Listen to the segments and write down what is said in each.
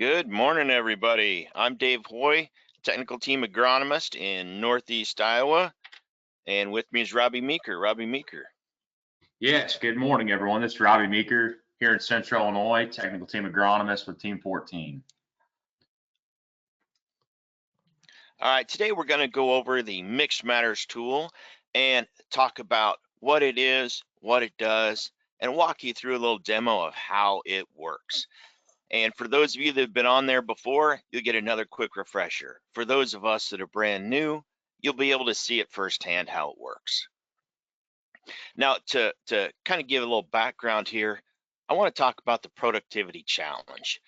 Good morning, everybody. I'm Dave Hoy, technical team agronomist in Northeast Iowa, and with me is Robbie Meeker. Robbie Meeker. Yes, good morning, everyone. This is Robbie Meeker here in Central Illinois, technical team agronomist with Team 14. All right, today we're going to go over the Mixed Matters tool and talk about what it is, what it does, and walk you through a little demo of how it works. And for those of you that have been on there before, you'll get another quick refresher. For those of us that are brand new, you'll be able to see it firsthand how it works. Now, to kind of give a little background here, I want to talk about the productivity challenge.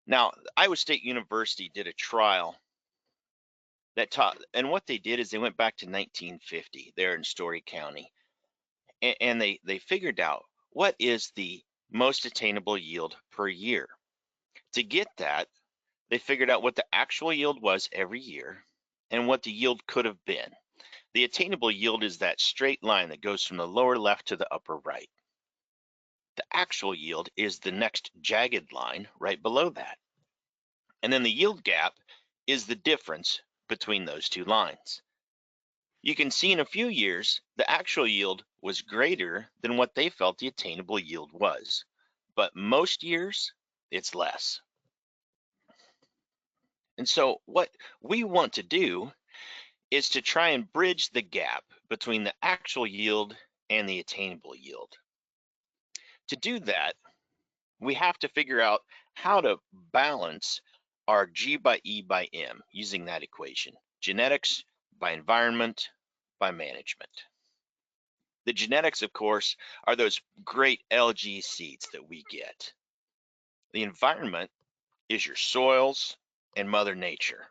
Now, Iowa State University did a trial that taught, and what they did is they went back to 1950 there in Story County, and they figured out what is the most attainable yield per year. To get that, they figured out what the actual yield was every year and what the yield could have been. The attainable yield is that straight line that goes from the lower left to the upper right. The actual yield is the next jagged line right below that. And then the yield gap is the difference between those two lines. You can see in a few years, the actual yield was greater than what they felt the attainable yield was. But most years, it's less. And so what we want to do is to try and bridge the gap between the actual yield and the attainable yield. To do that, we have to figure out how to balance our G by E by M using that equation. Genetics by environment by management. The genetics, of course, are those great LG seeds that we get. The environment is your soils and Mother Nature,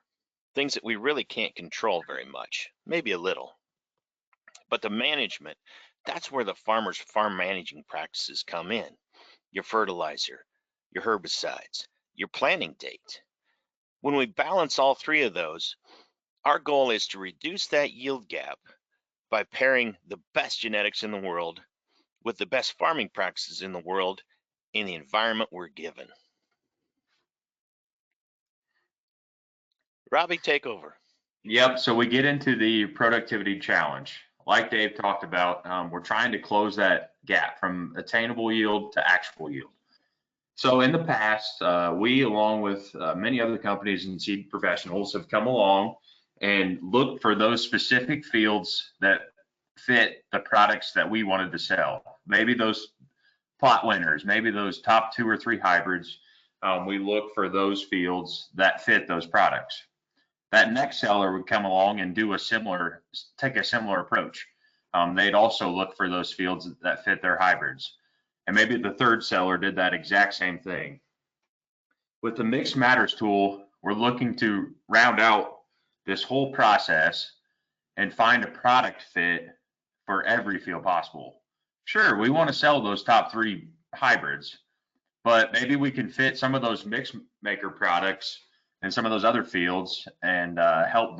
things that we really can't control very much, maybe a little. But the management, that's where the farmer's farm managing practices come in. Your fertilizer, your herbicides, your planting date. When we balance all three of those, our goal is to reduce that yield gap by pairing the best genetics in the world with the best farming practices in the world in the environment we're given. Robbie, take over. Yep, so we get into the productivity challenge. Like Dave talked about, we're trying to close that gap from attainable yield to actual yield. So in the past, we, along with many other companies and seed professionals, have come along and looked for those specific fields that fit the products that we wanted to sell. Maybe those plot winners, maybe those top 2 or 3 hybrids. We look for those fields that fit those products. That next seller would come along and take a similar approach. They'd also look for those fields that fit their hybrids. And maybe the third seller did that exact same thing. With the Mixed Matters tool, we're looking to round out this whole process and find a product fit for every field possible. Sure, we want to sell those top 3 hybrids, but maybe we can fit some of those mix maker products in some of those other fields and help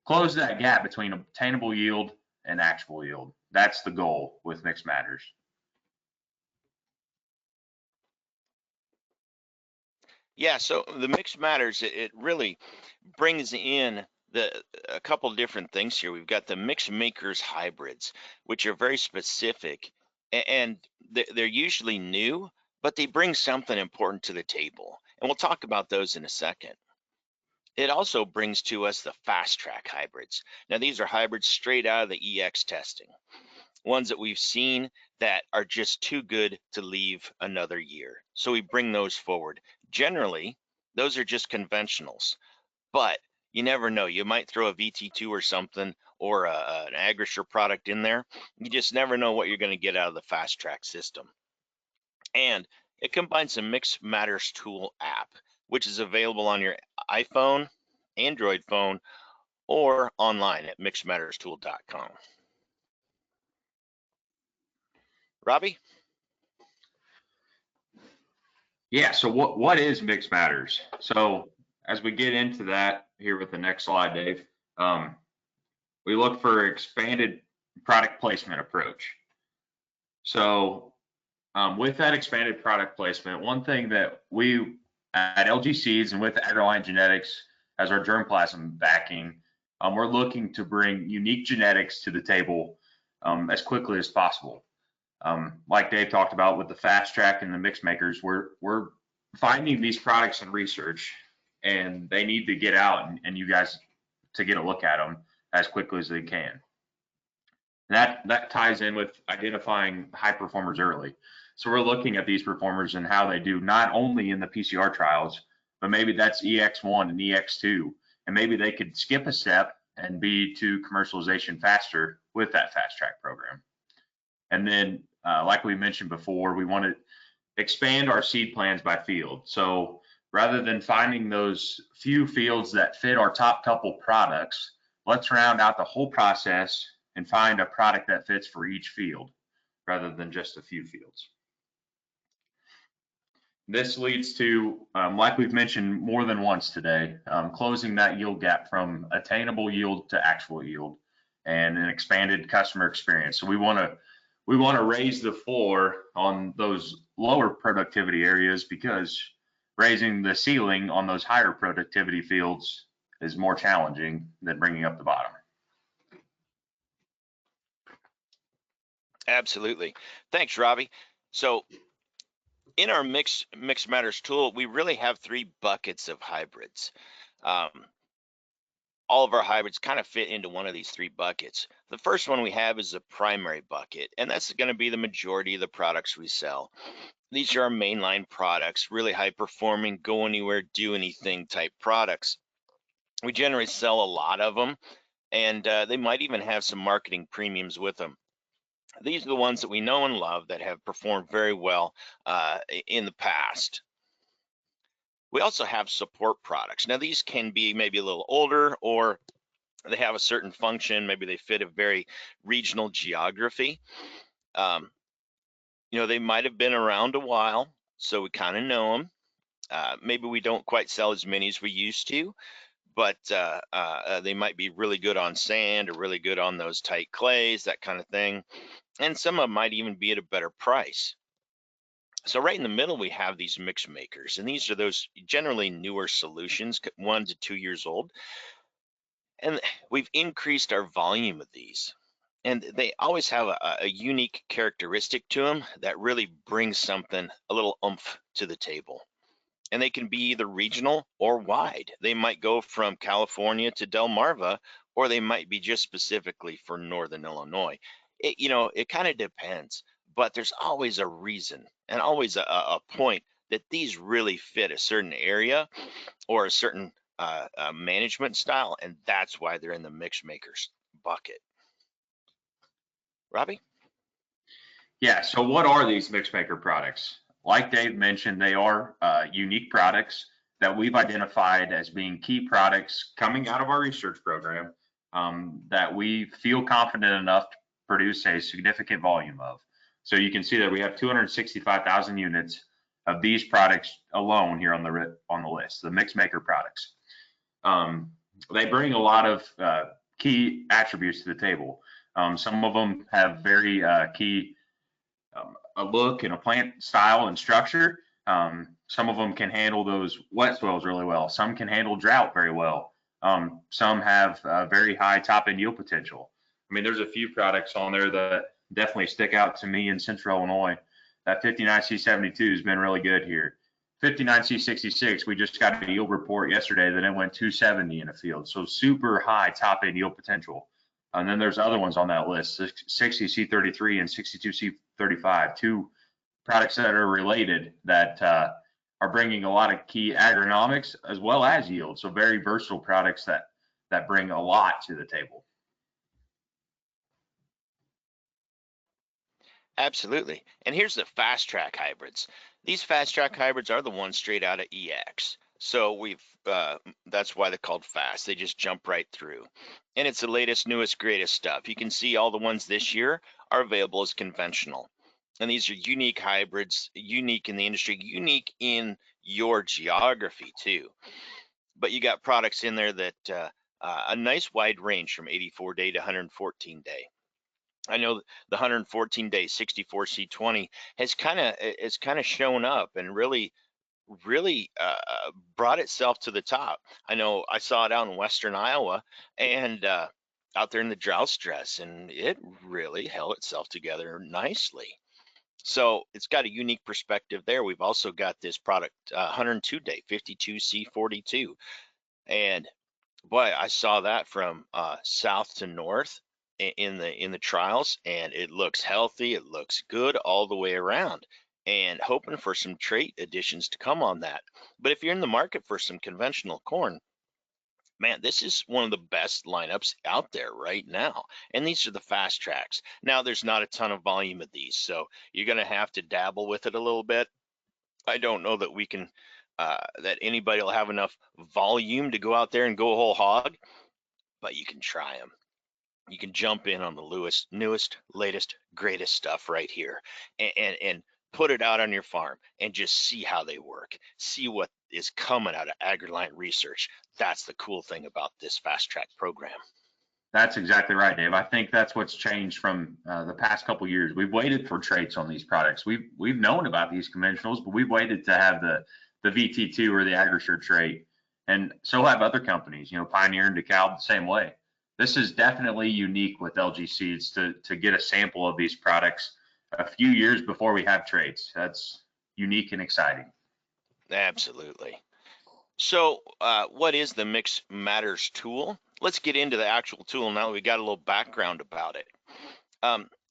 close that gap between obtainable yield and actual yield. That's the goal with Mixed Matters. Yeah, so the Mixed Matters, it really brings in a couple different things here. We've got the mixed makers hybrids, which are very specific, and they're usually new, but they bring something important to the table. And we'll talk about those in a second. It also brings to us the fast track hybrids. Now, these are hybrids straight out of the EX testing, ones that we've seen that are just too good to leave another year. So we bring those forward. Generally, those are just conventionals, but you never know. You might throw a VT2 or something or an Agrisure product in there. You just never know what you're going to get out of the fast track system. And it combines the Mixed Matters tool app, which is available on your iPhone, Android phone, or online at mixedmatterstool.com. Robbie? Yeah, so what is Mixed Matters? So as we get into that here with the next slide, Dave, we look for expanded product placement approach. So with that expanded product placement, one thing that we At LG Seeds and with AgriLiant Genetics as our germplasm backing, we're looking to bring unique genetics to the table as quickly as possible. Like Dave talked about with the fast track and the mix makers, we're finding these products in research, and they need to get out and you guys to get a look at them as quickly as they can. That ties in with identifying high performers early. So we're looking at these performers and how they do not only in the PCR trials, but maybe that's EX1 and EX2, and maybe they could skip a step and be to commercialization faster with that fast track program. And then, like we mentioned before, we want to expand our seed plans by field. So rather than finding those few fields that fit our top couple products, let's round out the whole process and find a product that fits for each field rather than just a few fields. This leads to, like we've mentioned more than once today, closing that yield gap from attainable yield to actual yield and an expanded customer experience. So we want to raise the floor on those lower productivity areas, because raising the ceiling on those higher productivity fields is more challenging than bringing up the bottom. Absolutely. Thanks, Robbie. So in our mix matters tool, we really have three buckets of hybrids. All of our hybrids kind of fit into one of these three buckets. The first one we have is the primary bucket, and that's going to be the majority of the products we sell. These are our mainline products, really high performing, go anywhere, do anything type products. We generally sell a lot of them, and they might even have some marketing premiums with them. These are the ones that we know and love that have performed very well in the past. We also have support products. Now, these can be maybe a little older, or they have a certain function. Maybe they fit a very regional geography. They might have been around a while, so we kind of know them. Maybe we don't quite sell as many as we used to, but they might be really good on sand or really good on those tight clays, that kind of thing. And some of them might even be at a better price. So right in the middle, we have these mix makers, and these are those generally newer solutions, 1 to 2 years old. And we've increased our volume of these. And they always have a unique characteristic to them that really brings something, a little oomph to the table. And they can be either regional or wide. They might go from California to Delmarva, or they might be just specifically for Northern Illinois. It kind of depends, but there's always a reason and always a point that these really fit a certain area or a certain management style, and that's why they're in the mix makers bucket. Robbie? Yeah, so what are these mix maker products? Like Dave mentioned, they are unique products that we've identified as being key products coming out of our research program, that we feel confident enough to produce a significant volume of. So you can see that we have 265,000 units of these products alone here on the list, the mix maker products. They bring a lot of key attributes to the table. Some of them have very key a look and a plant style and structure. Some of them can handle those wet soils really well. Some can handle drought very well. Some have very high top end yield potential. I mean, there's a few products on there that definitely stick out to me in Central Illinois. That 59C72 has been really good here. 59C66, we just got a yield report yesterday that it went 270 in a field. So super high top end yield potential. And then there's other ones on that list, 60C33 and 62C35, two products that are related that are bringing a lot of key agronomics as well as yield. So very versatile products that bring a lot to the table. Absolutely. And here's the fast track hybrids. These fast track hybrids are the ones straight out of EX. So that's why they're called fast. They just jump right through. And it's the latest, newest, greatest stuff. You can see all the ones this year are available as conventional. And these are unique hybrids, unique in the industry, unique in your geography too. But you got products in there that a nice wide range from 84 day to 114 day. I know the 114 day 64C20 has kind of shown up and really really brought itself to the top. I know I saw it out in western Iowa and out there in the drought stress, and it really held itself together nicely. So it's got a unique perspective there. We've also got this product, 102 day 52C42, and boy, I saw that from south to north in the trials, and it looks healthy. It looks good all the way around, and hoping for some trait additions to come on that. But if you're in the market for some conventional corn, man, this is one of the best lineups out there right now. And these are the fast tracks. Now, there's not a ton of volume of these, so you're going to have to dabble with it a little bit. I don't know that we can, that anybody will have enough volume to go out there and go whole hog, but you can try them. You can jump in on the newest, latest, greatest stuff right here, and put it out on your farm and just see how they work. See what is coming out of AgriLiant research. That's the cool thing about this fast track program. That's exactly right, Dave. I think that's what's changed from the past couple years. We've waited for traits on these products. We've known about these conventionals, but we've waited to have the VT2 or the AgriSure trait, and so have other companies. You know, Pioneer and DeKalb the same way. This is definitely unique with LG Seeds to get a sample of these products a few years before we have traits. That's unique and exciting. Absolutely. So, what is the Mix Matters tool? Let's get into the actual tool now that we got a little background about it.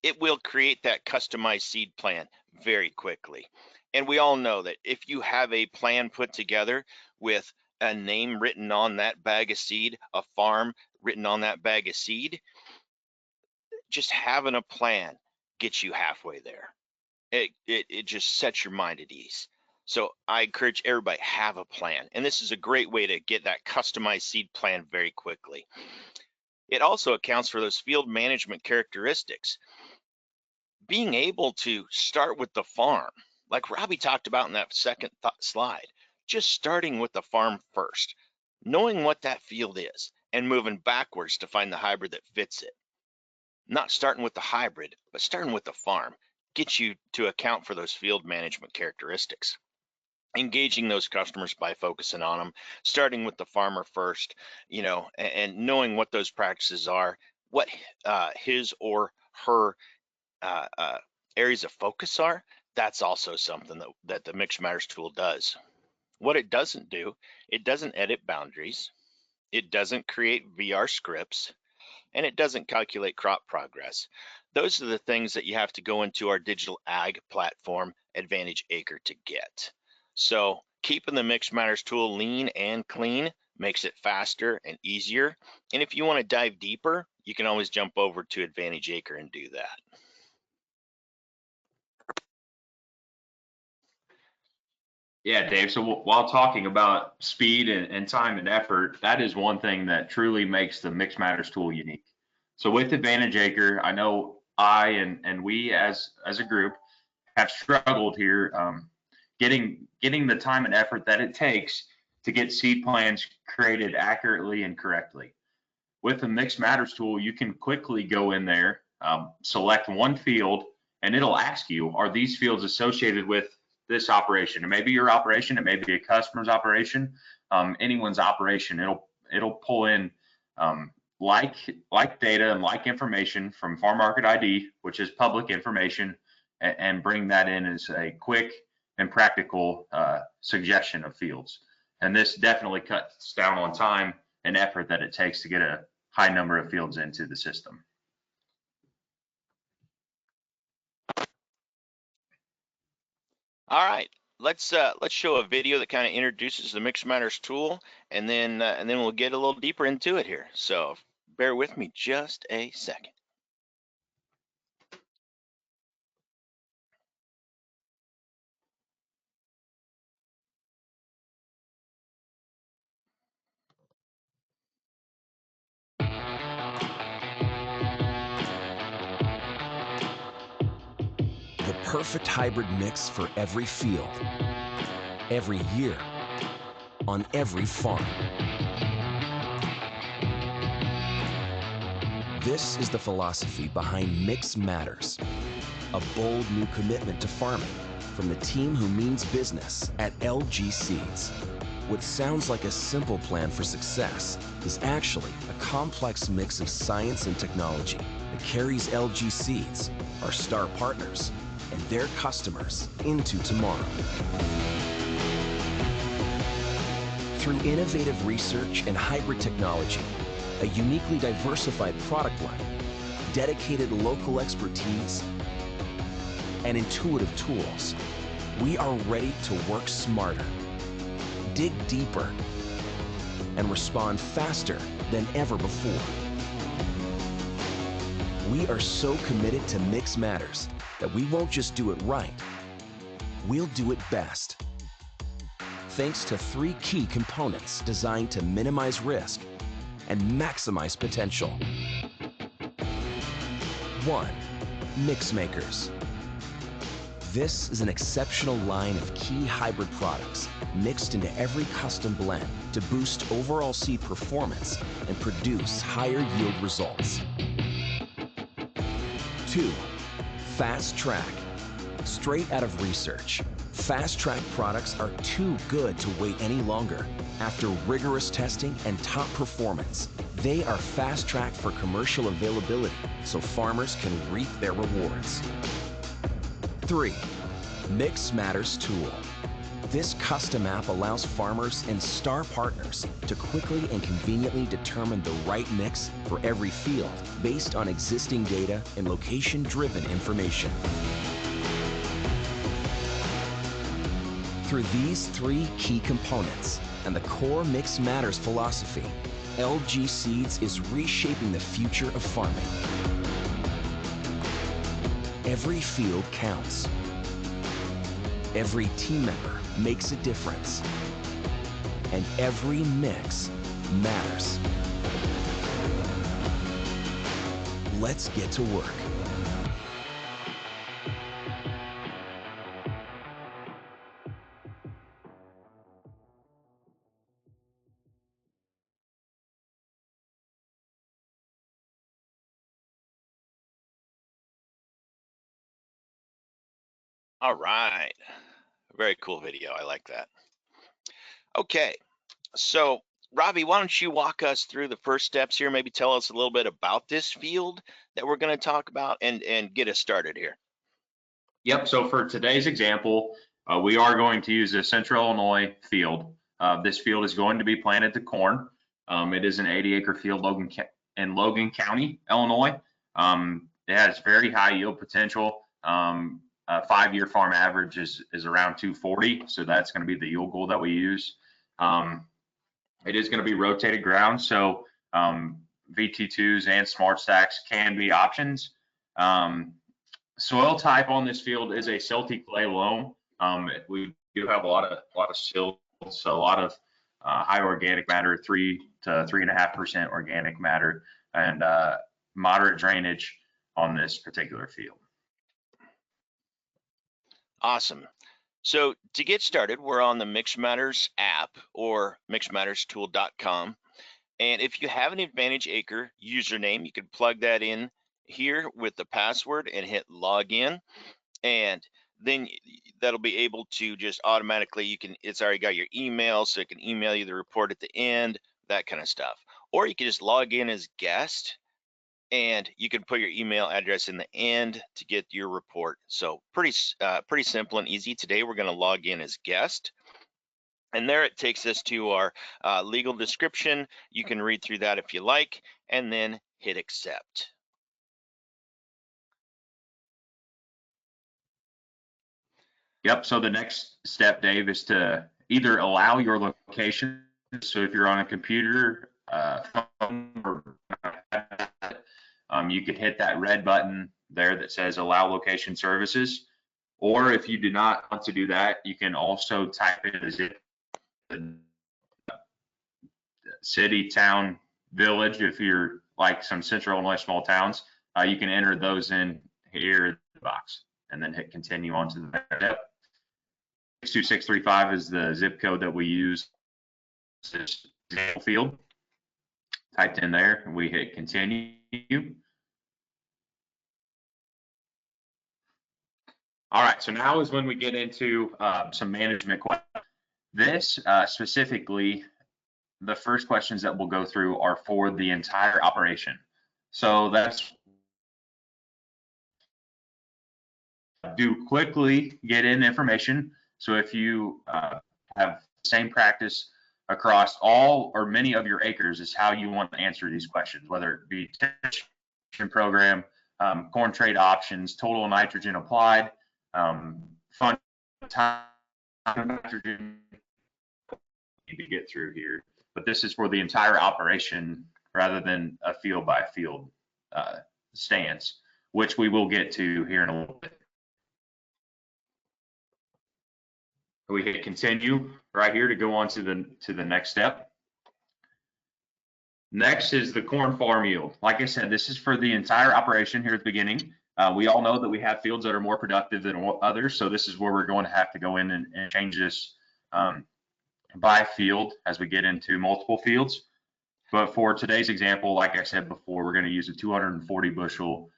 It will create that customized seed plan very quickly. And we all know that if you have a plan put together with a name written on that bag of seed, a farm written on that bag of seed, just having a plan gets you halfway there. It just sets your mind at ease. So I encourage everybody have a plan, and this is a great way to get that customized seed plan very quickly. It also accounts for those field management characteristics. Being able to start with the farm, like Robbie talked about in that second slide, just starting with the farm first, knowing what that field is, and moving backwards to find the hybrid that fits it. Not starting with the hybrid, but starting with the farm gets you to account for those field management characteristics. Engaging those customers by focusing on them, starting with the farmer first, and knowing what those practices are, what his or her areas of focus are. That's also something that the Mix Matters tool does. What it doesn't do, it doesn't edit boundaries, it doesn't create VR scripts, and it doesn't calculate crop progress. Those are the things that you have to go into our digital ag platform, Advantage Acre, to get. So keeping the Mix Matters tool lean and clean makes it faster and easier. And if you want to dive deeper, you can always jump over to Advantage Acre and do that. Yeah, Dave. So while talking about speed and time and effort, that is one thing that truly makes the Mix Matters tool unique. So with Advantage Acre, I know and we as a group have struggled here getting the time and effort that it takes to get seed plans created accurately and correctly. With the Mix Matters tool, you can quickly go in there, select one field, and it'll ask you, are these fields associated with this operation? It may be your operation, it may be a customer's operation, anyone's operation. It'll pull in like data and like information from Farm Market ID, which is public information, and bring that in as a quick and practical suggestion of fields. And this definitely cuts down on time and effort that it takes to get a high number of fields into the system. All right, let's show a video that kind of introduces the Mix Matters tool, and then we'll get a little deeper into it here. So bear with me just a second. The perfect hybrid mix for every field, every year, on every farm. This is the philosophy behind Mix Matters, a bold new commitment to farming from the team who means business at LG Seeds. What sounds like a simple plan for success is actually a complex mix of science and technology that carries LG Seeds, our star partners, and their customers into tomorrow. Through innovative research and hybrid technology, a uniquely diversified product line, dedicated local expertise, and intuitive tools, we are ready to work smarter, dig deeper, and respond faster than ever before. We are so committed to Mix Matters that we won't just do it right, we'll do it best. Thanks to 3 key components designed to minimize risk and maximize potential. 1. Mix Makers. This is an exceptional line of key hybrid products mixed into every custom blend to boost overall seed performance and produce higher yield results. 2. Fast Track. Straight out of research, Fast Track products are too good to wait any longer. After rigorous testing and top performance, they are fast tracked for commercial availability so farmers can reap their rewards. 3. Mix Matters Tool. This custom app allows farmers and star partners to quickly and conveniently determine the right mix for every field based on existing data and location-driven information. Through these 3 key components and the core Mix Matters philosophy, LG Seeds is reshaping the future of farming. Every field counts. Every team member makes a difference. And every mix matters. Let's get to work. All right. Very cool video. I like that. Okay. So, Robbie, why don't you walk us through the first steps here? Maybe tell us a little bit about this field that we're going to talk about and get us started here. Yep, so for today's example, we are going to use a Central Illinois field. This field is going to be planted to corn. It is an 80-acre field in Logan County, Illinois. It has very high yield potential. 5-year farm average is around 240, so that's going to be the yield goal that we use. It is going to be rotated ground, so VT2s and smart stacks can be options. Soil type on this field is a silty clay loam. We do have a lot of silts, so a lot of high organic matter, 3 to 3.5% organic matter, and moderate drainage on this particular field. Awesome. So to get started, we're on the Mix Matters app or mixmatterstool.com. And if you have an Advantage Acre username, you can plug that in here with the password and hit login. And then that'll be able to just automatically, it's already got your email, so it can email you the report at the end, that kind of stuff. Or you can just log in as guest, and you can put your email address in the end to get your report. So pretty simple and easy. Today we're going to log in as guest, and there it takes us to our legal description. You can read through that if you like, and then hit accept. Yep, so the next step, Dave, is to either allow your location. So if you're on a computer, phone, or you could hit that red button there that says allow location services. Or if you do not want to do that, you can also type in a zip, city, town, village. If you're like some Central Illinois small towns, you can enter those in here in the box and then hit continue on to the next step. 62635 is the zip code that we use. This field typed in there, and we hit continue. All right, so now is when we get into some management questions. This specifically, the first questions that we'll go through are for the entire operation. So that's do quickly get in information. So if you have the same practice across all or many of your acres is how you want to answer these questions, whether it be program, corn trait options, total nitrogen applied, fund time nitrogen to get through here. But this is for the entire operation rather than a field by field stance, which we will get to here in a little bit. We hit continue right here to go on to the next step. Next is the corn farm yield. Like I said, this is for the entire operation here at the beginning. We all know that we have fields that are more productive than others, so this is where we're going to have to go in and change this by field as we get into multiple fields. But for today's example, like I said before, we're going to use a 240 bushel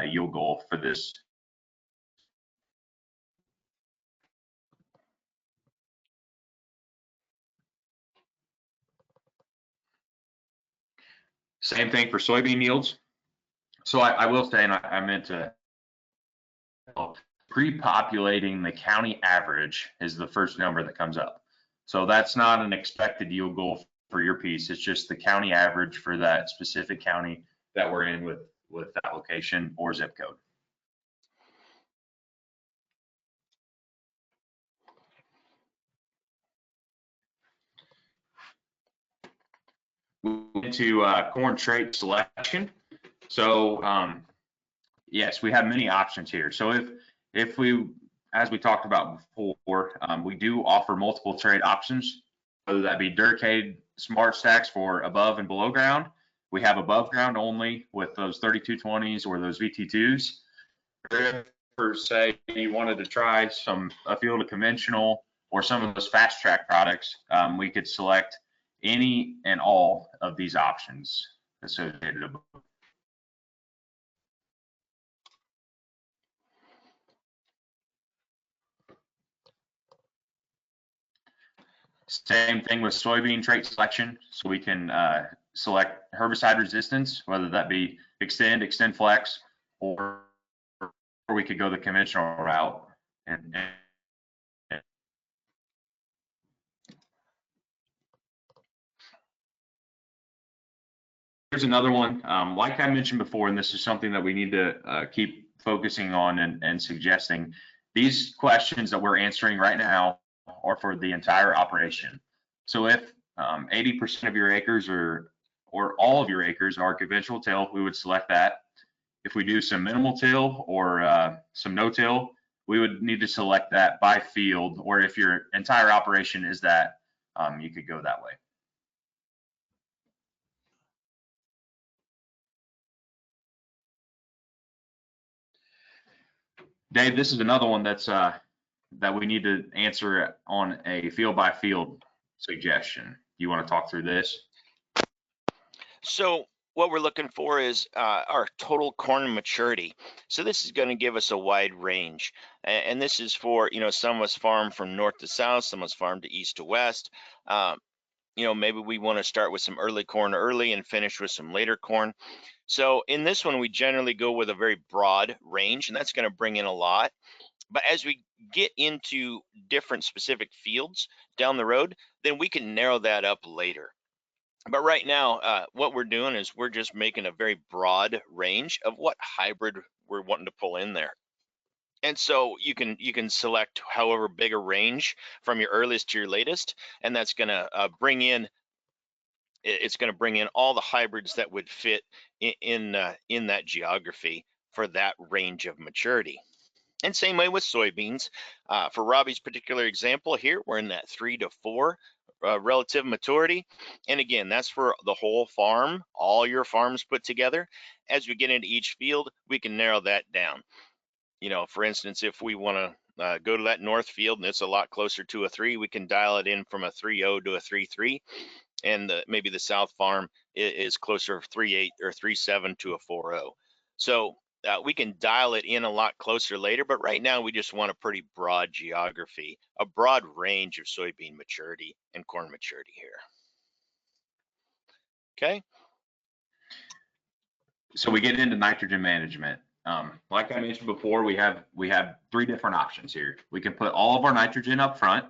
yield goal for this. Same thing for soybean yields. So I will say, and I meant to, pre-populating the county average is the first number that comes up. So that's not an expected yield goal for your piece. It's just the county average for that specific county that we're in with that location or zip code. Into corn trait selection. So yes, we have many options here. So if we, as we talked about before, we do offer multiple trait options, whether that be Durcade Smart Stacks for above and below ground. We have above ground only with those 3220s or those VT2s. Or say you wanted to try a field of conventional or some of those fast track products, we could select any and all of these options associated above. Same thing with soybean trait selection. So we can select herbicide resistance, whether that be extend flex, or we could go the conventional route. And here's another one, like I mentioned before, and this is something that we need to keep focusing on and suggesting. These questions that we're answering right now are for the entire operation. So if 80% of your acres or all of your acres are conventional till, we would select that. If we do some minimal till or some no-till, we would need to select that by field, or if your entire operation is that, you could go that way. Dave, this is another one that's that we need to answer on a field by field suggestion. You want to talk through this? So what we're looking for is our total corn maturity. So this is going to give us a wide range, and this is for, some of us farm from north to south, some of us farm to east to west. Maybe we want to start with some early corn early and finish with some later corn. So in this one, we generally go with a very broad range, and that's going to bring in a lot. But as we get into different specific fields down the road, then we can narrow that up later. But right now, what we're doing is we're just making a very broad range of what hybrid we're wanting to pull in there. And so you can select however big a range from your earliest to your latest, and that's going to bring in all the hybrids that would fit in that geography for that range of maturity. And same way with soybeans. For Robbie's particular example here, we're in that 3 to 4 relative maturity. And again, that's for the whole farm, all your farms put together. As we get into each field, we can narrow that down. For instance, if we want to go to that north field and it's a lot closer to a 3, we can dial it in from a 3.0 to a 3.3. And maybe the south farm is closer to 3.8 or 3.7 to a 4.0. So we can dial it in a lot closer later, but right now we just want a pretty broad geography, a broad range of soybean maturity and corn maturity here. Okay. So we get into nitrogen management. Like I mentioned before, we have 3 different options here. We can put all of our nitrogen up front.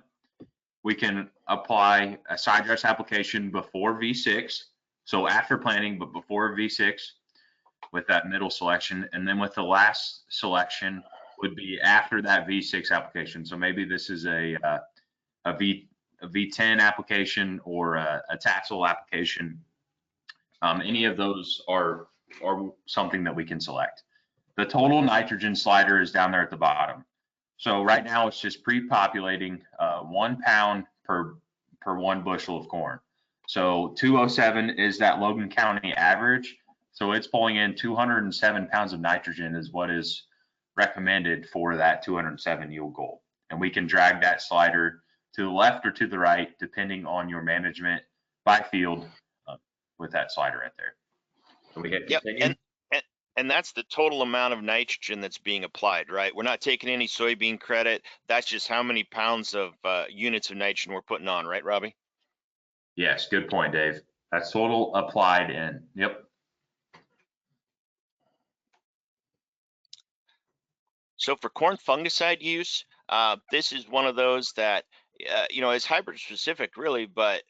We can apply a side dress application before V6, so after planting but before V6 with that middle selection, and then with the last selection would be after that V6 application. So maybe this is a V10 application or a tassel application. Any of those are something that we can select. The total nitrogen slider is down there at the bottom. So right now it's just pre-populating 1 pound per 1 bushel of corn. So 207 is that Logan County average. So it's pulling in 207 pounds of nitrogen is what is recommended for that 207 yield goal. And we can drag that slider to the left or to the right, depending on your management by field with that slider right there. So we hit continue. Yep. And that's the total amount of nitrogen that's being applied, right? We're not taking any soybean credit. That's just how many pounds of units of nitrogen we're putting on, right, Robbie? Yes, good point, Dave. That's total applied in. Yep. So for corn fungicide use, this is one of those that, is hybrid specific really, but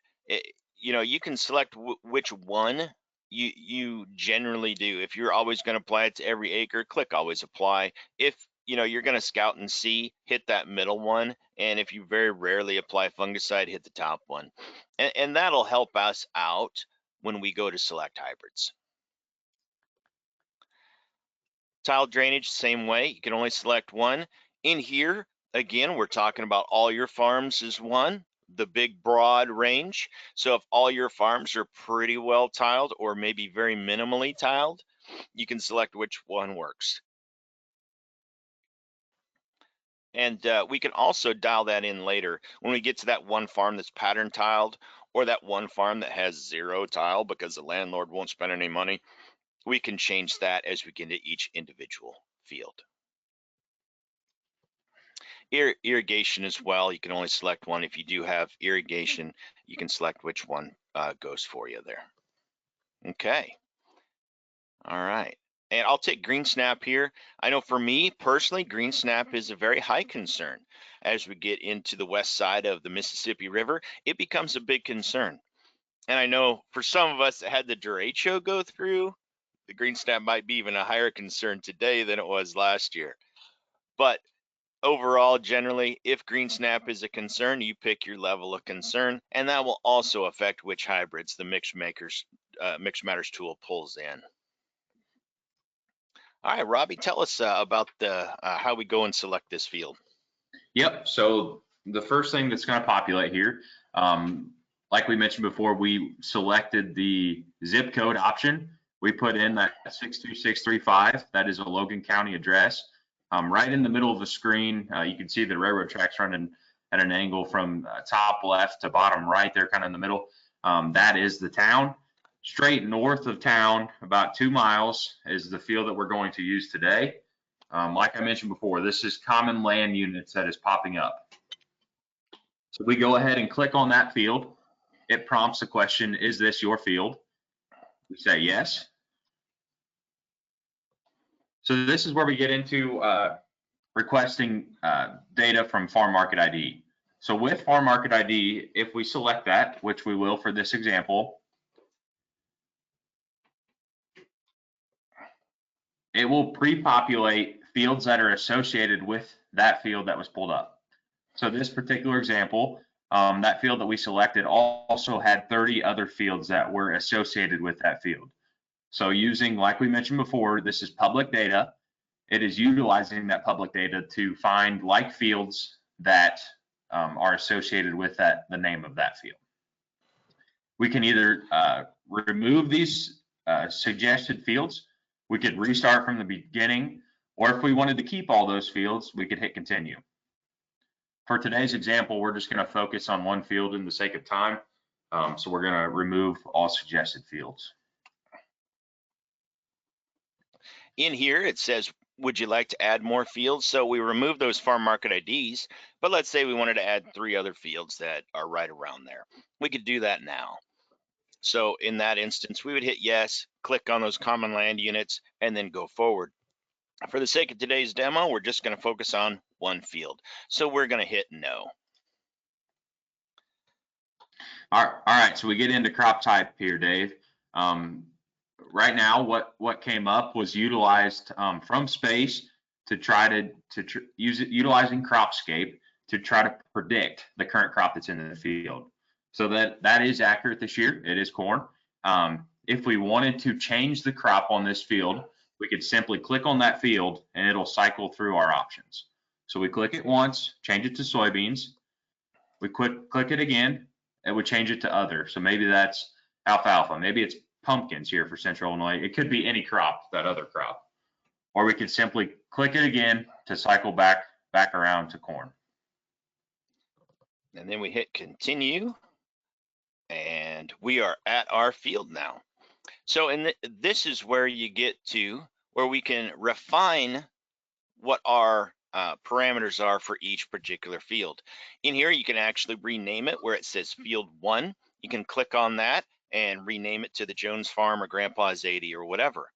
you can select which one you generally do. If you're always going to apply it to every acre, click always apply. If you're going to scout and see, hit that middle one. And if you very rarely apply fungicide, hit the top one. And that'll help us out when we go to select hybrids. Tile drainage, same way. You can only select one. In here, again, we're talking about all your farms is one, the big broad range. So if all your farms are pretty well tiled or maybe very minimally tiled, you can select which one works. And we can also dial that in later when we get to that one farm that's pattern tiled or that one farm that has 0 tile because the landlord won't spend any money. We can change that as we get into each individual field. Irrigation as well, you can only select one. If you do have irrigation, you can select which one goes for you there. Okay. All right. And I'll take green snap here. I know for me personally, green snap is a very high concern. As we get into the west side of the Mississippi River, it becomes a big concern. And I know for some of us that had the derecho go through, the green snap might be even a higher concern today than it was last year. But overall, generally, if green snap is a concern, you pick your level of concern, and that will also affect which hybrids the Mixed Matters tool pulls in. All right, Robbie, tell us about how we go and select this field. Yep. So the first thing that's going to populate here, like we mentioned before, we selected the zip code option. We put in that 62635. That is a Logan County address. Right in the middle of the screen, you can see the railroad tracks running at an angle from top left to bottom right there, kind of in the middle. That is the town. Straight north of town, about 2 miles, is the field that we're going to use today. Like I mentioned before, this is common land units that is popping up. So we go ahead and click on that field. It prompts the question, is this your field? We say yes. So this is where we get into requesting data from Farm Market ID. So with Farm Market ID, if we select that, which we will for this example, it will pre-populate fields that are associated with that field that was pulled up. So this particular example, that field that we selected also had 30 other fields that were associated with that field. So using, like we mentioned before, this is public data. It is utilizing that public data to find like fields that are associated with the name of that field. We can either remove these suggested fields. We could restart from the beginning, or if we wanted to keep all those fields, we could hit continue. For today's example, we're just going to focus on one field in the sake of time. So we're going to remove all suggested fields. In here, it says, would you like to add more fields? So we remove those farm market IDs, but let's say we wanted to add 3 other fields that are right around there. We could do that now. So in that instance, we would hit yes, click on those common land units, and then go forward. For the sake of today's demo, we're just going to focus on one field. So we're going to hit no. All right, so we get into crop type here, Dave. Right now, what came up was utilized from space to try to use it, utilizing Cropscape to try to predict the current crop that's in the field. So that is accurate this year. It is corn. If we wanted to change the crop on this field, we could simply click on that field and it'll cycle through our options. So we click it once, change it to soybeans. We click it again, it would change it to other. So maybe that's alfalfa, maybe it's pumpkins here for Central Illinois. It could be any crop, that other crop. Or we could simply click it again to cycle back around to corn. And then we hit continue, and we are at our field now. So this is where you get to where we can refine what our parameters are for each particular field. In here, you can actually rename it where it says field 1. You can click on that and rename it to the Jones Farm or Grandpa's 80 or whatever.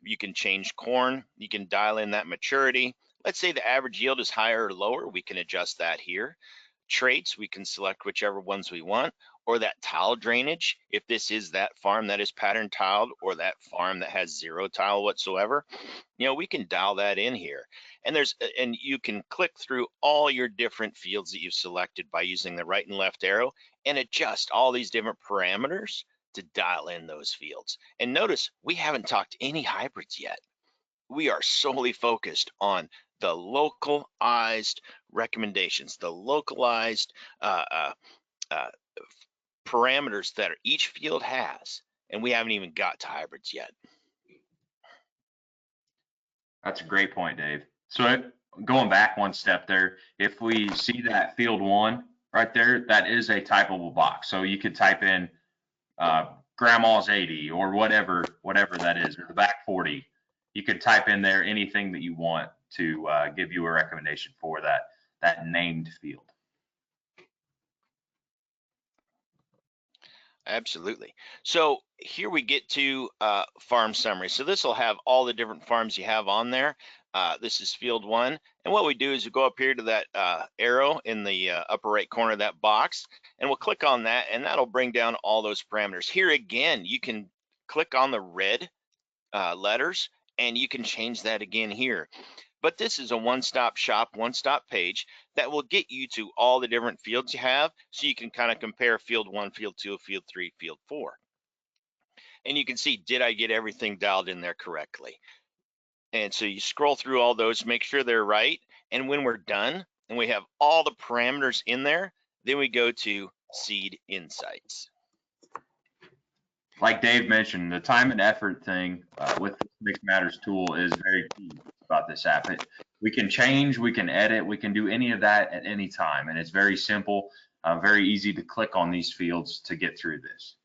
You can change corn. You can dial in that maturity. Let's say the average yield is higher or lower. We can adjust that here. Traits, we can select whichever ones we want, or that tile drainage, if this is that farm that is pattern tiled or that farm that has 0 tile whatsoever, we can dial that in here. And you can click through all your different fields that you've selected by using the right and left arrow and adjust all these different parameters to dial in those fields. And notice we haven't talked any hybrids yet. We are solely focused on the localized recommendations, the localized parameters that each field has, and we haven't even got to hybrids yet. That's a great point, Dave. So going back one step there, if we see that field 1 right there, that is a typable box. So you could type in grandma's 80 or whatever that is, or the back 40. You could type in there anything that you want to give you a recommendation for that named field. Absolutely. So here we get to farm summary. So this will have all the different farms you have on there. This is field 1. And what we do is we go up here to that arrow in the upper right corner of that box, and we'll click on that, and that'll bring down all those parameters. Here again, you can click on the red letters, and you can change that again here. But this is a one-stop shop, one-stop page that will get you to all the different fields you have, so you can kind of compare field 1, field 2, field 3, field 4. And you can see, did I get everything dialed in there correctly? And so you scroll through all those, make sure they're right. And when we're done and we have all the parameters in there, then we go to Seed Insights. Like Dave mentioned, the time and effort thing with the Mixed Matters tool is very key about this app. We can change, we can edit, we can do any of that at any time. And it's very simple, very easy to click on these fields to get through this.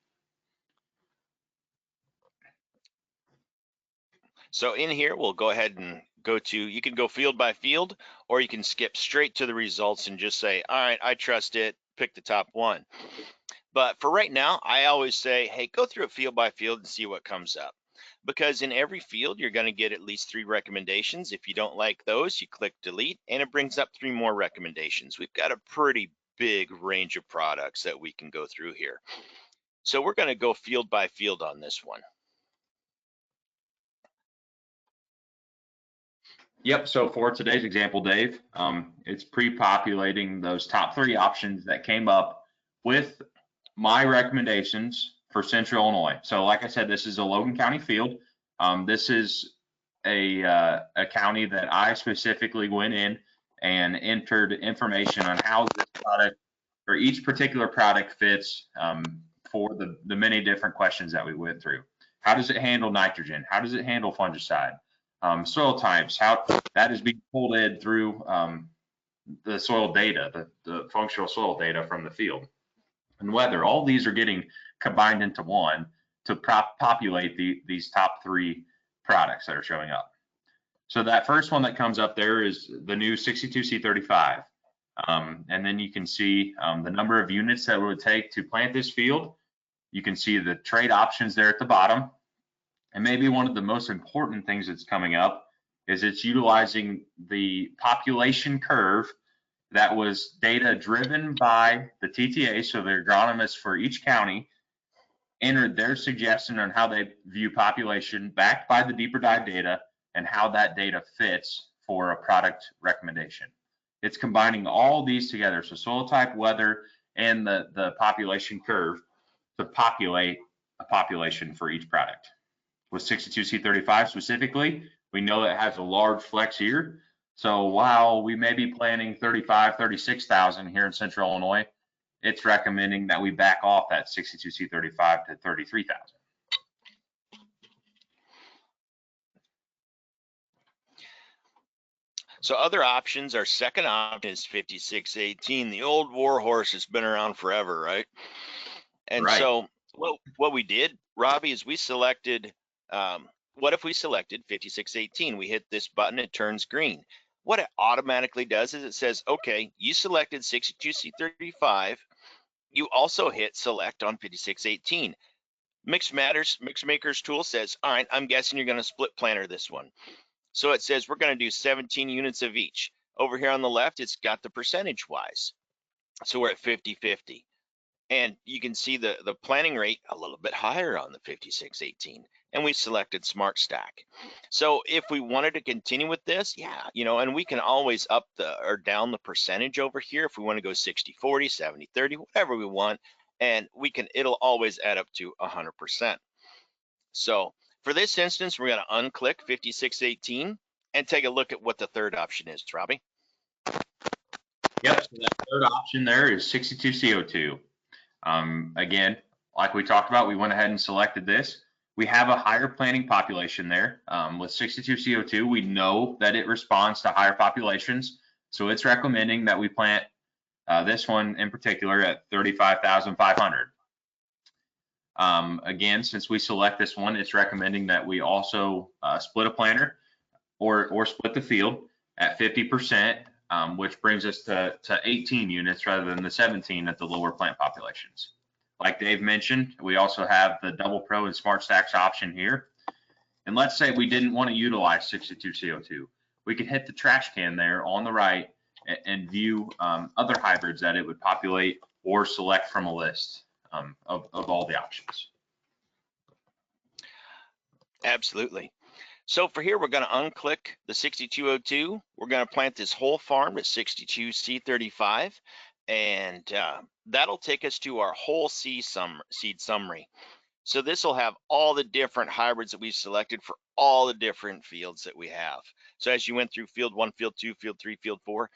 So in here, we'll go ahead and go to, you can go field by field, or you can skip straight to the results and just say, all right, I trust it, pick the top one. But for right now, I always say, hey, go through it field by field and see what comes up. Because in every field, you're going to get at least 3 recommendations. If you don't like those, you click delete, and it brings up 3 more recommendations. We've got a pretty big range of products that we can go through here. So we're going to go field by field on this one. Yep, so for today's example, Dave, it's pre-populating those top 3 options that came up with my recommendations for Central Illinois. So like I said, this is a Logan County field. This is a county that I specifically went in and entered information on how this product or each particular product fits for the many different questions that we went through. How does it handle nitrogen? How does it handle fungicide? Soil types, how that is being pulled in through the soil data, the functional soil data from the field. And weather, all these are getting combined into one to populate these top 3 products that are showing up. So that first one that comes up there is the new 62C35. And then you can see the number of units that it would take to plant this field. You can see the trade options there at the bottom. And maybe one of the most important things that's coming up is it's utilizing the population curve that was data driven by the TTA, so the agronomists for each county entered their suggestion on how they view population backed by the deeper dive data and how that data fits for a product recommendation. It's combining all these together, so soil type, weather, and the population curve to populate a population for each product. With 62C35 specifically, we know that it has a large flex here. So while we may be planting 36,000 here in Central Illinois, it's recommending that we back off that 62C35 to 33,000. So other options, our second option is 5618. The old war horse has been around forever, right? And Right. so what we did, Robbie, is we selected, what if we selected 5618? We hit this button, it turns green. What it automatically does is it says, okay, you selected 62C35. You also hit select on 5618. Mix Makers tool says, all right, I'm guessing you're going to split planter this one. So it says we're going to do 17 units of each. Over here on the left, it's got the percentage wise. So we're at 50-50. And you can see the planting rate a little bit higher on the 5618. And we selected Smart Stack. So if we wanted to continue with this, yeah, and we can always up or down the percentage over here if we want to go 60-40, 70-30, whatever we want. And it'll always add up to 100%. So for this instance, we're going to unclick 5618 and take a look at what the third option is, Robbie. Yep, so that third option there is 62CO2. Again, like we talked about, we went ahead and selected this. We have a higher planting population there. With 62CO2, we know that it responds to higher populations. So it's recommending that we plant this one in particular at 35,500. Again, since we select this one, it's recommending that we also split a planter or split the field at 50%, which brings us to 18 units rather than the 17 at the lower plant populations. Like Dave mentioned, we also have the Double Pro and Smart Stacks option here. And let's say we didn't want to utilize 62CO2. We could hit the trash can there on the right and view other hybrids that it would populate or select from a list of all the options. Absolutely. So for here, we're going to unclick the 6202. We're going to plant this whole farm at 62C35, and that'll take us to our whole seed summary. So this will have all the different hybrids that we've selected for all the different fields that we have. So as you went through field 1, field 2, field 3, field 4,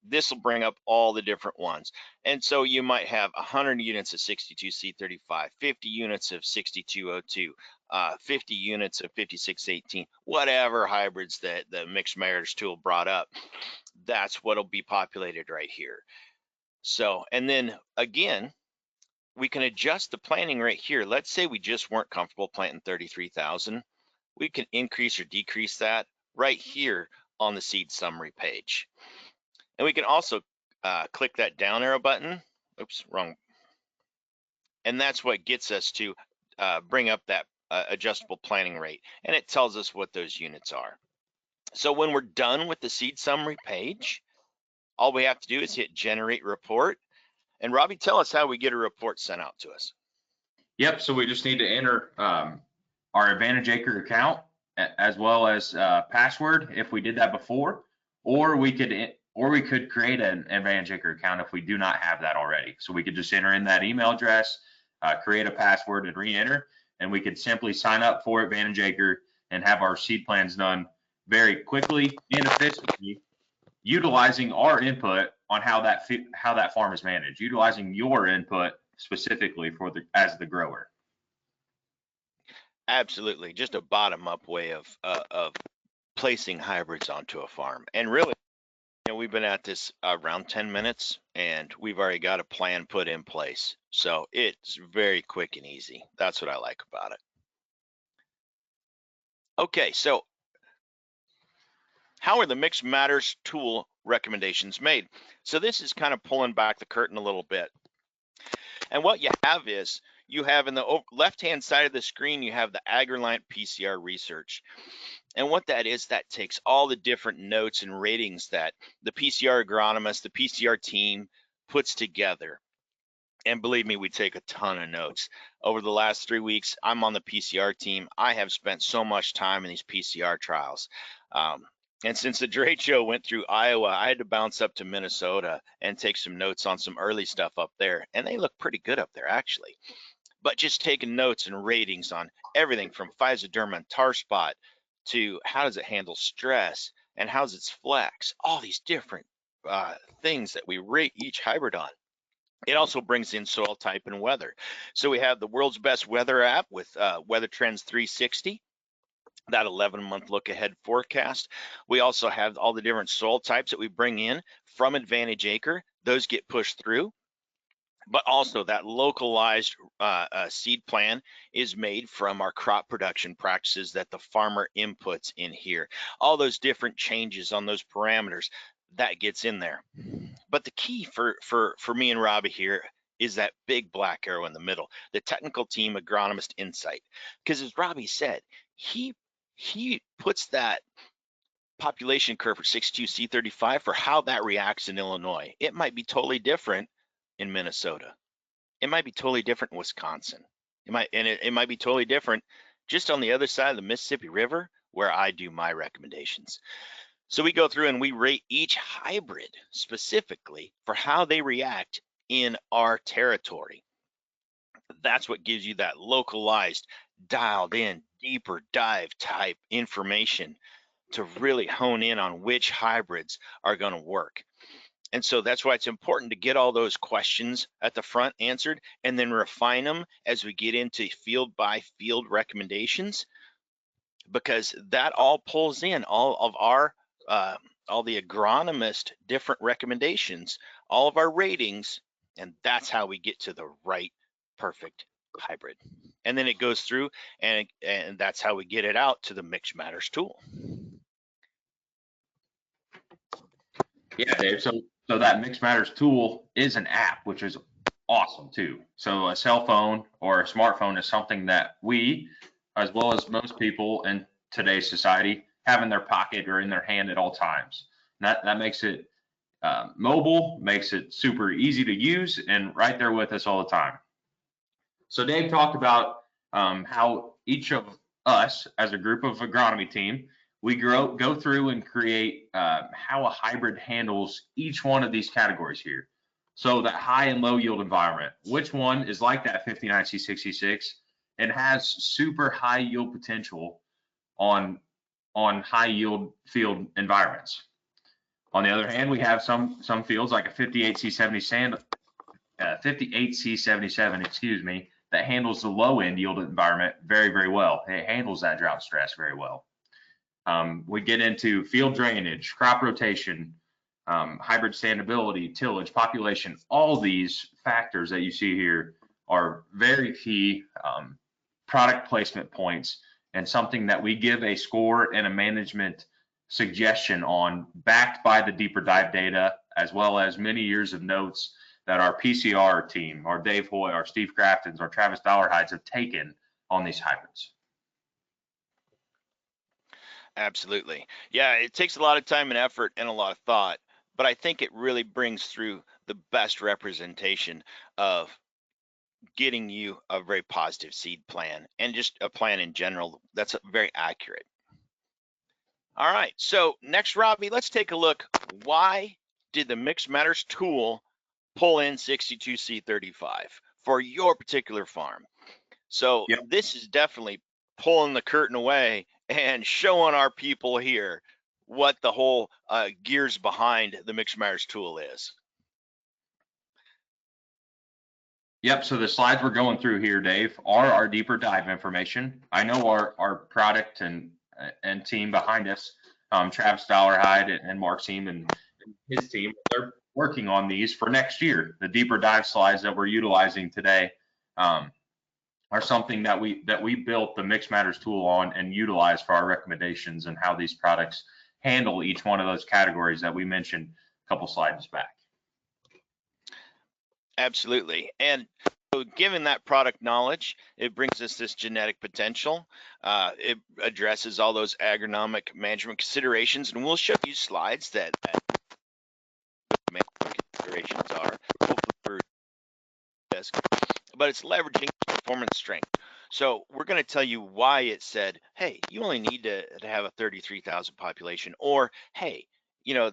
this will bring up all the different ones. And so you might have 100 units of 62C35, 50 units of 6202, 50 units of 5618, whatever hybrids that the Mixed Matters tool brought up. That's what'll be populated right here. So, and then again, we can adjust the planting right here. Let's say we just weren't comfortable planting 33,000. We can increase or decrease that right here on the seed summary page. And we can also click that down arrow button. Oops, wrong. And that's what gets us to bring up that adjustable planting rate. And it tells us what those units are. So when we're done with the seed summary page, all we have to do is hit generate report. And Robbie, tell us how we get a report sent out to us. Yep, so we just need to enter our Advantage Acre account as well as password if we did that before, or we could create an Advantage Acre account if we do not have that already. So we could just enter in that email address, create a password and re-enter, and we could simply sign up for Advantage Acre and have our seed plans done very quickly and efficiently, utilizing our input on how that farm is managed, utilizing your input specifically as the grower. Absolutely, just a bottom-up way of placing hybrids onto a farm. And really, we've been at this around 10 minutes, and we've already got a plan put in place. So it's very quick and easy. That's what I like about it. Okay, so how are the Mixed Matters tool recommendations made? So this is kind of pulling back the curtain a little bit. And what you have is you have in the left-hand side of the screen, you have the AgriLiant PCR research. And what that is, that takes all the different notes and ratings that the PCR agronomist, the PCR team puts together. And believe me, we take a ton of notes. Over the last 3 weeks, I'm on the PCR team. I have spent so much time in these PCR trials. And since the Drake Show went through Iowa, I had to bounce up to Minnesota and take some notes on some early stuff up there. And they look pretty good up there, actually. But just taking notes and ratings on everything from physoderma and tar spot to how does it handle stress and how's its flex, all these different things that we rate each hybrid on. It also brings in soil type and weather. So we have the world's best weather app with Weather Trends 360, that 11-month look ahead forecast. We also have all the different soil types that we bring in from Advantage Acre. Those get pushed through. But also that localized seed plan is made from our crop production practices that the farmer inputs in here. All those different changes on those parameters, that gets in there. But the key for me and Robbie here is that big black arrow in the middle, the technical team agronomist insight. Because as Robbie said, he puts that population curve for 62C35 for how that reacts in Illinois. It might be totally different in Minnesota. It might be totally different in Wisconsin. It might be totally different just on the other side of the Mississippi River where I do my recommendations. So we go through and we rate each hybrid specifically for how they react in our territory. That's what gives you that localized, dialed in, deeper dive type information to really hone in on which hybrids are going to work. And so that's why it's important to get all those questions at the front answered and then refine them as we get into field by field recommendations, because that all pulls in all of our all the agronomist different recommendations, all of our ratings, and that's how we get to the right perfect hybrid. And then it goes through and that's how we get it out to the Mixed Matters tool. Yeah, Dave. So that Mixed Matters tool is an app, which is awesome too. So a cell phone or a smartphone is something that we, as well as most people in today's society, have in their pocket or in their hand at all times. And that makes it mobile, makes it super easy to use, and right there with us all the time. So Dave talked about how each of us, as a group of agronomy team, we go through and create how a hybrid handles each one of these categories here. So that high and low yield environment, which one is like that 59C66 and has super high yield potential on high yield field environments. On the other hand, we have some fields like a 58C77, excuse me, that handles the low end yield environment very, very well. It handles that drought stress very well. We get into field drainage, crop rotation, hybrid standability, tillage, population. All these factors that you see here are very key product placement points and something that we give a score and a management suggestion on, backed by the deeper dive data, as well as many years of notes that our PCR team, our Dave Hoy, our Steve Craftons, our Travis Dollarhides have taken on these hybrids. Absolutely. Yeah, it takes a lot of time and effort and a lot of thought, but I think it really brings through the best representation of getting you a very positive seed plan and just a plan in general that's very accurate. All right, so next, Robbie, let's take a look. Why did the Mixed Matters tool pull in 62C35 for your particular farm? So Yep. this is definitely pulling the curtain away and showing our people here what the whole gears behind the Mixed Matters tool is. Yep, so the slides we're going through here, Dave, are our deeper dive information. I know our product and team behind us, Travis Dollarhide and Mark's team and his team, they're working on these for next year, the deeper dive slides that we're utilizing today. are something that we built the Mix Matters tool on and utilize for our recommendations and how these products handle each one of those categories that we mentioned a couple slides back. Absolutely. And so given that product knowledge, it brings us this genetic potential. It addresses all those agronomic management considerations, and we'll show you slides that management considerations are, hopefully for this, but it's leveraging performance strength. So we're going to tell you why it said, hey, you only need to have a 33,000 population, or hey, you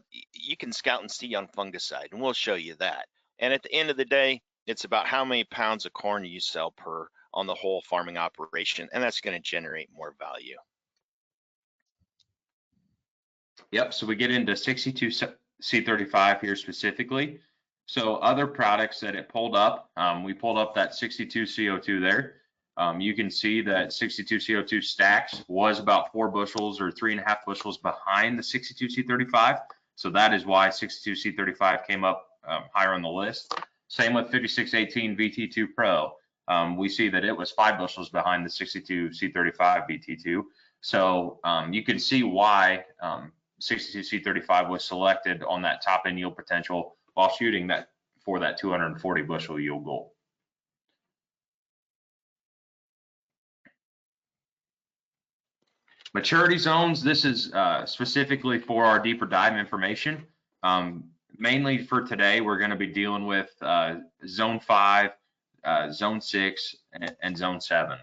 can scout and see on fungicide, and we'll show you that. And at the end of the day, it's about how many pounds of corn you sell per on the whole farming operation, and that's going to generate more value. Yep, so we get into 62C35 here specifically. So other products that it pulled up, we pulled up that 62CO2 there. You can see that 62CO2 stacks was about 4 bushels or 3.5 bushels behind the 62C35. So that is why 62C35 came up higher on the list. Same with 5618 VT2 Pro. We see that it was 5 bushels behind the 62C35 VT2. So you can see why 62C35 was selected on that top end yield potential while shooting that for that 240 bushel yield goal. Maturity zones, this is specifically for our deeper dive information. Mainly for today, we're going to be dealing with zone 5, zone 6, and zone 7.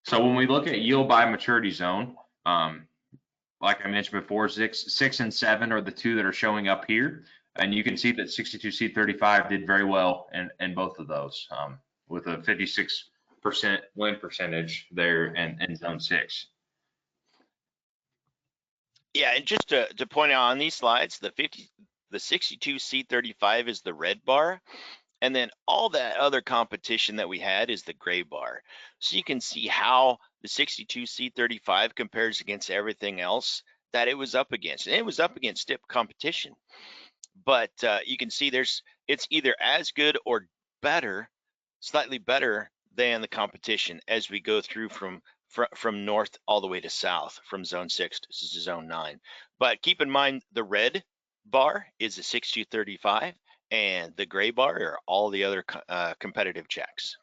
So when we look at yield by maturity zone, like I mentioned before, 6 and 7 are the two that are showing up here. And you can see that 62C35 did very well in both of those, with a 56% win percentage there in zone 6. Yeah, and just to point out on these slides, the 62C35 is the red bar, and then all that other competition that we had is the gray bar. So you can see how the 62C35 compares against everything else that it was up against. And it was up against stiff competition. But you can see it's either as good or better, slightly better than the competition as we go through from north all the way to south, from zone 6 to zone 9. But keep in mind, the red bar is the 6235, and the gray bar are all the other competitive checks.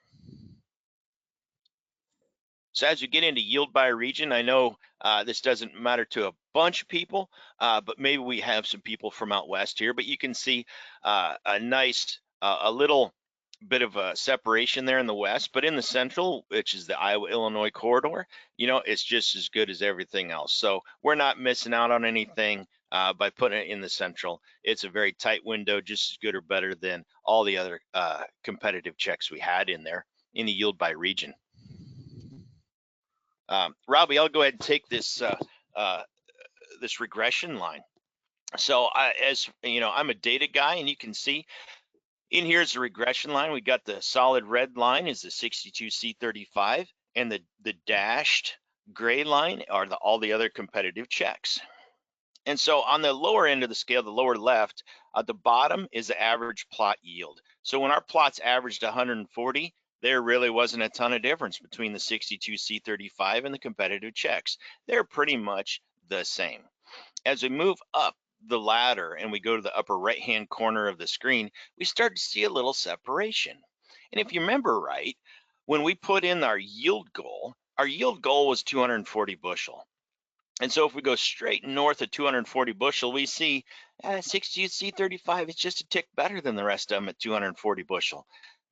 So as we get into yield by region, I know this doesn't matter to a bunch of people, but maybe we have some people from out west here, but you can see a nice, a little bit of a separation there in the west, but in the central, which is the Iowa-Illinois corridor, it's just as good as everything else. So we're not missing out on anything by putting it in the central. It's a very tight window, just as good or better than all the other competitive checks we had in there in the yield by region. Robbie, I'll go ahead and take this this regression line. So as you know, I'm a data guy, and you can see in here's the regression line. We got the solid red line is the 62C35, and the dashed gray line are all the other competitive checks. And so on the lower end of the scale, the lower left, at the bottom is the average plot yield. So when our plots averaged 140, there really wasn't a ton of difference between the 62C35 and the competitive checks. They're pretty much the same. As we move up the ladder and we go to the upper right-hand corner of the screen, we start to see a little separation. And if you remember right, when we put in our yield goal was 240 bushel. And so if we go straight north of 240 bushel, we see 62C35 is just a tick better than the rest of them at 240 bushel.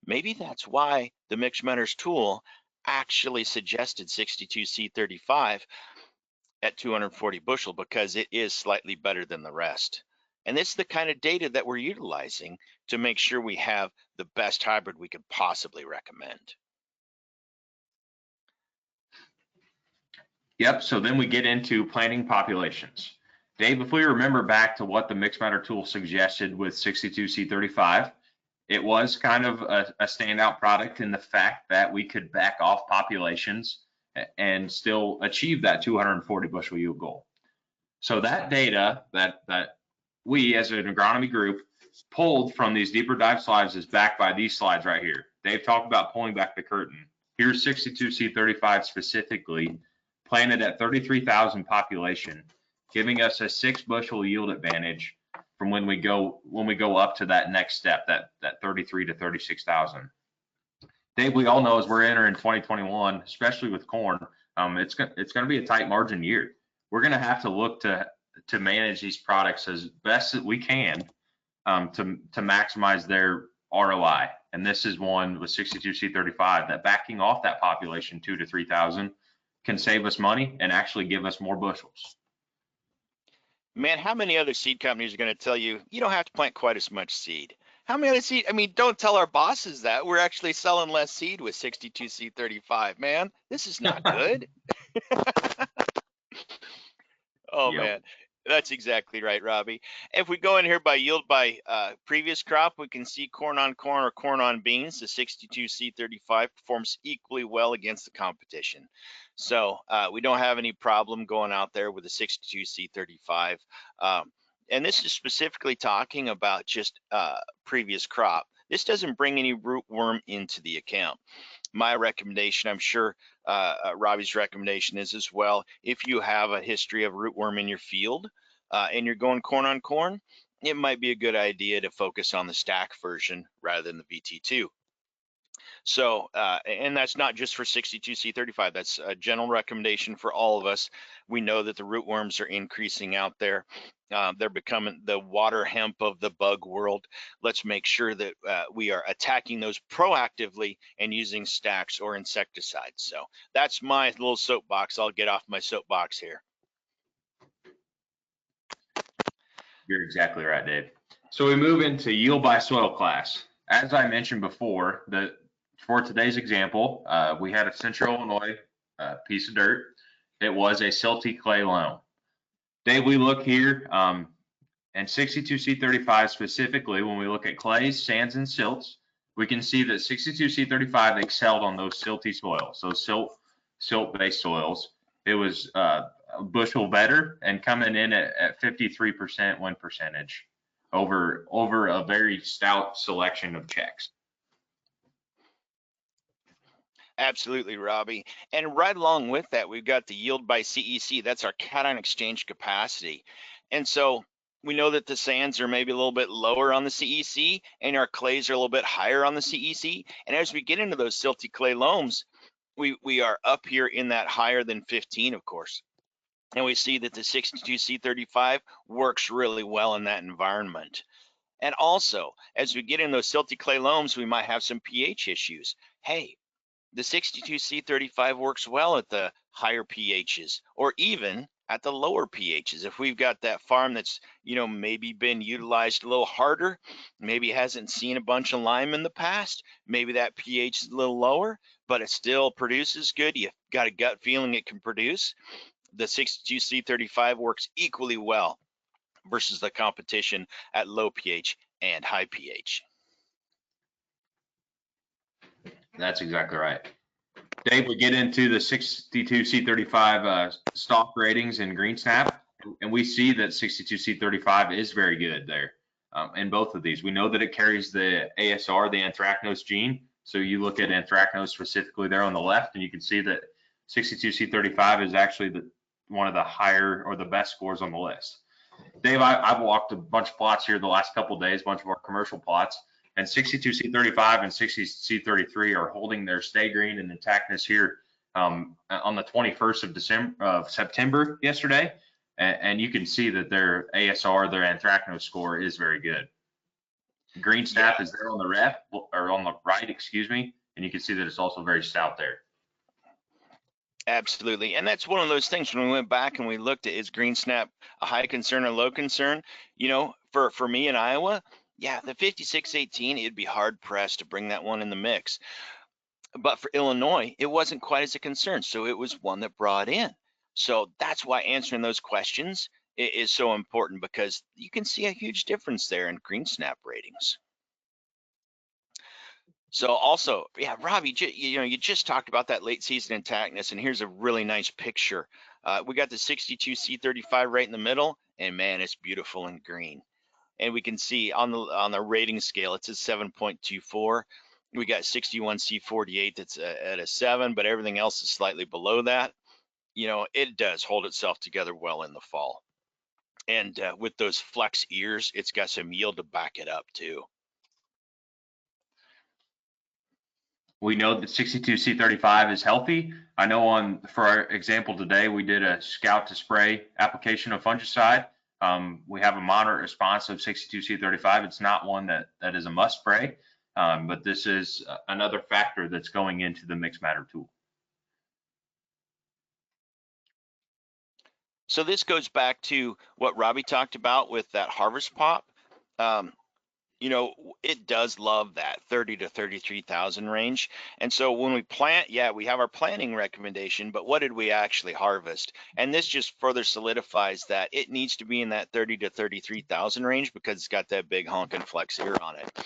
Maybe that's why the Mix Matters tool actually suggested 62C35 at 240 bushel, because it is slightly better than the rest. And this is the kind of data that we're utilizing to make sure we have the best hybrid we could possibly recommend. Yep, so then we get into planting populations. Dave, if we remember back to what the Mix Matter tool suggested with 62C35, it was kind of a standout product in the fact that we could back off populations and still achieve that 240 bushel yield goal. So that data that we as an agronomy group pulled from these deeper dive slides is backed by these slides right here. Dave talked about pulling back the curtain. Here's 62C35 specifically, planted at 33,000 population, giving us a 6 bushel yield advantage from when we go up to that next step, that 33 to 36,000. Dave, we all know as we're entering 2021, especially with corn, it's going to be a tight margin year. We're going to have to look to manage these products as best that we can to maximize their ROI. And this is one with 62C35 that backing off that population 2 to 3,000 can save us money and actually give us more bushels. Man, how many other seed companies are going to tell you you don't have to plant quite as much seed? How many other seed? I mean, don't tell our bosses that. We're actually selling less seed with 62C35. Man, this is not good. Oh, Yep. man. That's exactly right, Robbie. If we go in here by yield by previous crop, we can see corn on corn or corn on beans. The 62C35 performs equally well against the competition. So we don't have any problem going out there with the 62C35. And this is specifically talking about just previous crop. This doesn't bring any rootworm into the account. My recommendation, I'm sure Robbie's recommendation is as well, if you have a history of rootworm in your field and you're going corn on corn, it might be a good idea to focus on the stack version rather than the VT2. So, and that's not just for 62C35, that's a general recommendation for all of us. We know that the rootworms are increasing out there. They're becoming the water hemp of the bug world. Let's make sure that we are attacking those proactively and using stacks or insecticides. So that's my little soapbox. I'll get off my soapbox here. You're exactly right, Dave. So we move into yield by soil class. As I mentioned before, for today's example, we had a Central Illinois piece of dirt. It was a silty clay loam. Dave, we look here, and 62C35 specifically, when we look at clays, sands, and silts, we can see that 62C35 excelled on those silty soils, those silt-based soils. It was a bushel better and coming in at 53% win percentage over a very stout selection of checks. Absolutely, Robbie. And right along with that, we've got the yield by CEC. That's our cation exchange capacity. And so we know that the sands are maybe a little bit lower on the CEC and our clays are a little bit higher on the CEC. And as we get into those silty clay loams, we are up here in that higher than 15, of course. And we see that the 62C35 works really well in that environment. And also, as we get in those silty clay loams, we might have some pH issues. Hey, the 62C35 works well at the higher pHs or even at the lower pHs. If we've got that farm that's, maybe been utilized a little harder, maybe hasn't seen a bunch of lime in the past, maybe that pH is a little lower, but it still produces good. You've got a gut feeling it can produce. The 62C35 works equally well versus the competition at low pH and high pH. That's exactly right. Dave, we get into the 62C35 stock ratings in green snap, and we see that 62C35 is very good there in both of these. We know that it carries the ASR, the anthracnose gene. So you look at anthracnose specifically there on the left, and you can see that 62C35 is actually one of the higher or the best scores on the list. Dave, I've walked a bunch of plots here the last couple of days, a bunch of our commercial plots, and 62C35 and 60C33 are holding their stay green and intactness here on the 21st of September yesterday. And you can see that their ASR, their anthracnose score is very good. Green snap is there on the right, excuse me, and you can see that it's also very stout there. Absolutely. And that's one of those things when we went back and we looked at, is green snap a high concern or low concern? For me in Iowa, yeah, the 5618, it'd be hard pressed to bring that one in the mix. But for Illinois, it wasn't quite as a concern. So it was one that brought in. So that's why answering those questions is so important, because you can see a huge difference there in green snap ratings. So also, yeah, Robbie, you just talked about that late season intactness, and here's a really nice picture. We got the 62C35 right in the middle, and man, it's beautiful and green. and we can see on the rating scale, it's a 7.24. We got 61C48 that's at a 7, but everything else is slightly below that. You know, it does hold itself together well in the fall. And with those flex ears, it's got some yield to back it up too. We know that 62C35 is healthy. I know for our example today, we did a scout to spray application of fungicide. We have a moderate response of 62C35. It's not one that is a must spray, but this is another factor that's going into the mixed matter tool. So this goes back to what Robbie talked about with that harvest pop. You know, it does love that 30 to 33,000 range. And so when we plant, yeah, we have our planting recommendation, but what did we actually harvest? And this just further solidifies that it needs to be in that 30 to 33,000 range because it's got that big honking flex ear on it.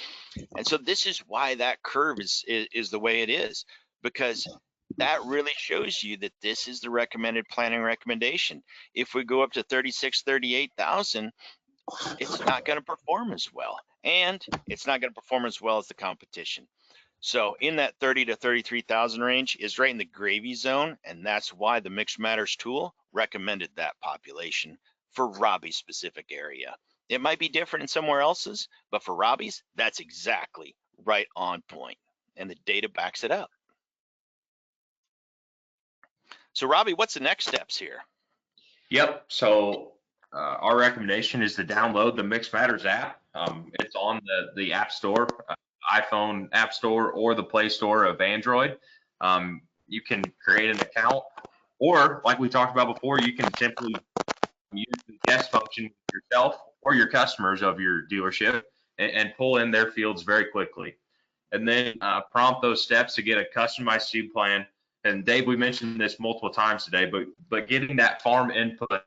And so this is why that curve is the way it is, because that really shows you that this is the recommended planting recommendation. If we go up to 36, 38,000, it's not going to perform as well, and it's not going to perform as well as the competition. So in that 30 to 33,000 range is right in the gravy zone, and that's why the Mixed Matters tool recommended that population for Robbie's specific area. It might be different in somewhere else's, but for Robbie's, that's exactly right on point, and the data backs it up. So Robbie, what's the next steps here? Yep. So our recommendation is to download the Mixed Matters app. It's on the App Store, iPhone App Store, or the Play Store of Android. You can create an account, or like we talked about before, you can simply use the guest function yourself or your customers of your dealership and pull in their fields very quickly. And then prompt those steps to get a customized seed plan. And Dave, we mentioned this multiple times today, but getting that farm input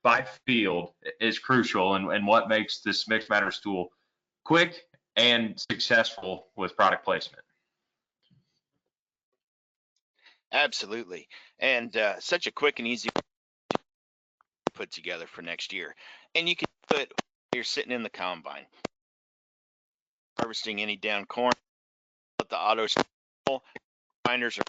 by field is crucial and what makes this Mixed Matters tool quick and successful with product placement. Absolutely, and such a quick and easy put together for next year. And you can put you're sitting in the combine, harvesting any down corn, let the auto binders are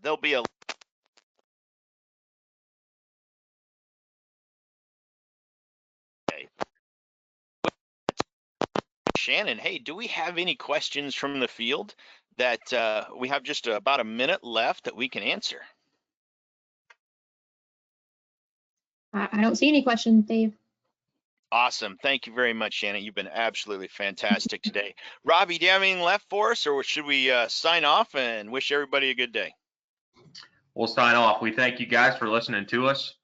there'll be a Shannon, hey, do we have any questions from the field that we have just about a minute left that we can answer? I don't see any questions, Dave. Awesome. Thank you very much, Shannon. You've been absolutely fantastic today. Robbie, do you have anything left for us, or should we sign off and wish everybody a good day? We'll sign off. We thank you guys for listening to us.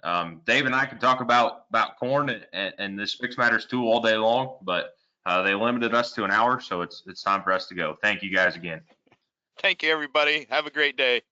Dave and I can talk about corn and this Mixed Matters tool all day long, but they limited us to an hour, so it's time for us to go. Thank you guys again. Thank you, everybody. Have a great day.